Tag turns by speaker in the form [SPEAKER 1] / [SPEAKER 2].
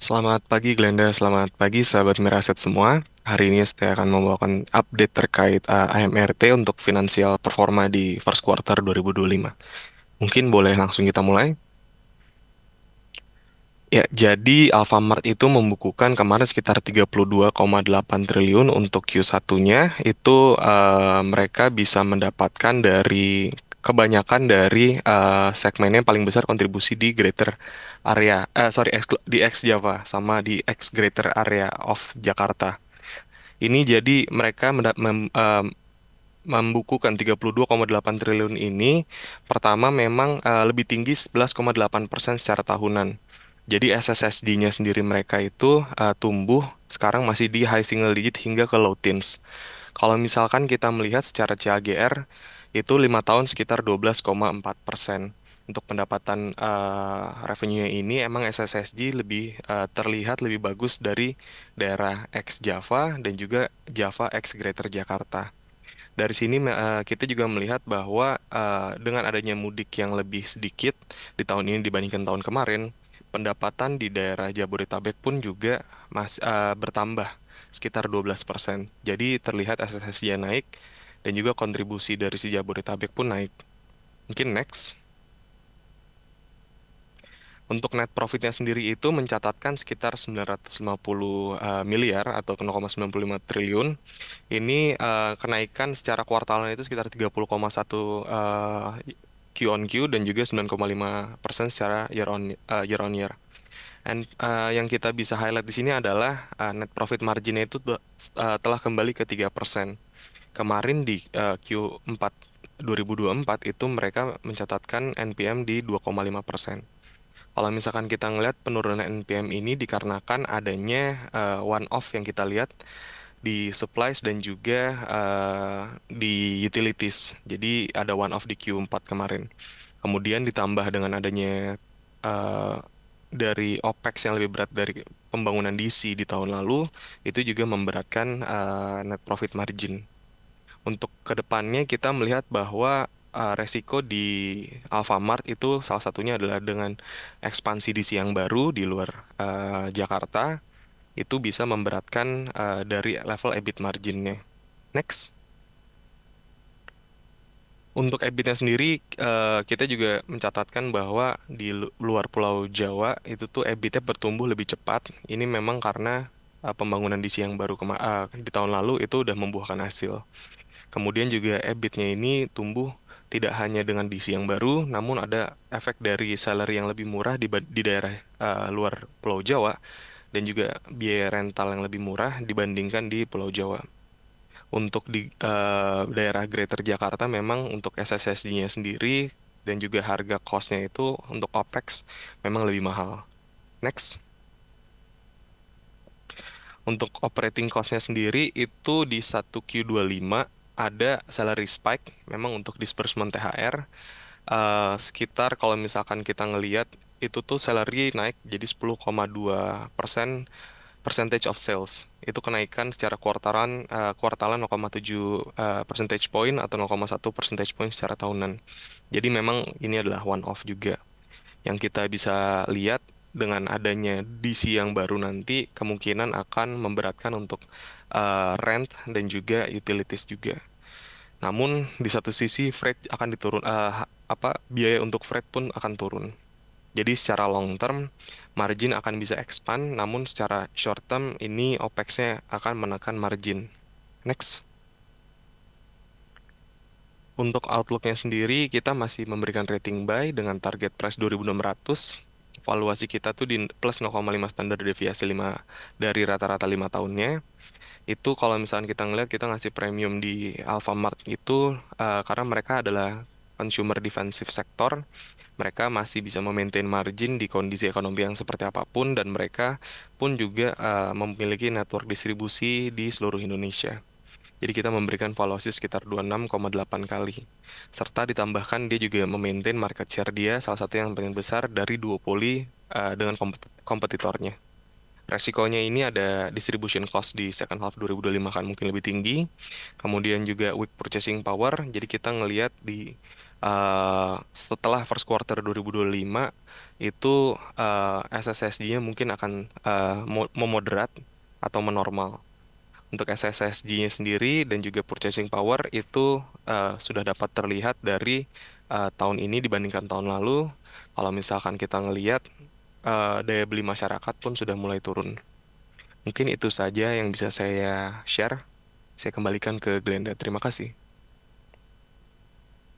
[SPEAKER 1] Selamat pagi Glenda, selamat pagi sahabat Miraset semua. Hari ini saya akan membawakan update terkait AMRT untuk finansial performa di first quarter 2025. Mungkin boleh langsung kita mulai? Ya, jadi Alfamart itu membukukan kemarin sekitar 32,8 triliun untuk Q1-nya. Itu mereka bisa mendapatkan dari kebanyakan dari segmennya yang paling besar kontribusi di Greater Area, di X Java sama di X Greater Area of Jakarta. Ini jadi mereka membukukan 32,8 triliun ini. Pertama memang lebih tinggi 11,8% secara tahunan. Jadi SSSD-nya sendiri mereka itu tumbuh sekarang masih di high single digit hingga ke low teens. Kalau misalkan kita melihat secara CAGR itu 5 tahun sekitar 12,4%. Untuk pendapatan revenue ini emang SSSD lebih terlihat lebih bagus dari daerah X Java dan juga Java X Greater Jakarta. Dari sini kita juga melihat bahwa dengan adanya mudik yang lebih sedikit di tahun ini dibandingkan tahun kemarin, pendapatan di daerah Jabodetabek pun juga bertambah sekitar 12%. Jadi terlihat SSSD naik dan juga kontribusi dari si Jabodetabek pun naik. Mungkin next. Untuk net profitnya sendiri itu mencatatkan sekitar 950 miliar atau 0,95 triliun. Ini kenaikan secara kuartalan itu sekitar 30,1 Q on Q dan juga 9,5% secara year on year. And yang kita bisa highlight di sini adalah net profit marginnya itu telah kembali ke 3%. Kemarin di Q4 2024 itu mereka mencatatkan NPM di 2,5%. Kalau misalkan kita ngelihat penurunan NPM ini dikarenakan adanya one off yang kita lihat di supplies dan juga di utilities. Jadi ada one off di Q4 kemarin. Kemudian ditambah dengan adanya eh, dari OPEX yang lebih berat dari pembangunan DC di tahun lalu, itu juga memberatkan net profit margin. Untuk kedepannya kita melihat bahwa resiko di Alfamart itu salah satunya adalah dengan ekspansi DC yang baru di luar Jakarta itu bisa memberatkan dari level EBIT marginnya. Next. Untuk EBIT-nya sendiri, kita juga mencatatkan bahwa di luar Pulau Jawa itu tuh EBIT-nya bertumbuh lebih cepat. Ini memang karena pembangunan DC yang baru di tahun lalu itu udah membuahkan hasil. Kemudian juga EBIT-nya ini tumbuh tidak hanya dengan DC yang baru, namun ada efek dari salary yang lebih murah di daerah luar Pulau Jawa dan juga biaya rental yang lebih murah dibandingkan di Pulau Jawa. Untuk di daerah Greater Jakarta memang untuk SSSD-nya sendiri dan juga harga cost-nya itu untuk OPEX memang lebih mahal. Next. Untuk operating cost-nya sendiri itu di 1Q25 ada salary spike memang untuk disbursement THR sekitar kalau misalkan kita ngelihat itu tuh salary naik jadi 10,2% percentage of sales. Itu kenaikan secara kuartalan 0,7 percentage point atau 0,1 percentage point secara tahunan. Jadi memang ini adalah one off juga. Yang kita bisa lihat dengan adanya DC yang baru nanti kemungkinan akan memberatkan untuk rent dan juga utilities juga. Namun di satu sisi freight akan biaya untuk freight pun akan turun. Jadi secara long term margin akan bisa expand, namun secara short term ini OPEX-nya akan menekan margin. Next. Untuk outlook-nya sendiri, kita masih memberikan rating buy dengan target price 2.600. Valuasi kita tuh di plus 0,5 standar deviasi 5 dari rata-rata 5 tahunnya. Itu kalau misalnya kita ngeliat kita ngasih premium di Alfamart itu karena mereka adalah consumer defensive sector, mereka masih bisa memaintain margin di kondisi ekonomi yang seperti apapun dan mereka pun juga memiliki network distribusi di seluruh Indonesia. Jadi kita memberikan valuasi sekitar 26,8 kali. Serta ditambahkan dia juga memaintain market share dia salah satu yang paling besar dari duopoli dengan kompetitornya. Resikonya ini ada distribution cost di second half 2025 kan mungkin lebih tinggi. Kemudian juga weak purchasing power. Jadi kita ngelihat di setelah first quarter 2025 itu SSSG-nya mungkin akan memoderat atau menormal. Untuk SSSG-nya sendiri dan juga purchasing power itu sudah dapat terlihat dari tahun ini dibandingkan tahun lalu. Kalau misalkan kita ngelihat daya beli masyarakat pun sudah mulai turun. Mungkin itu saja yang bisa saya share. Saya kembalikan ke Glenda. Terima kasih.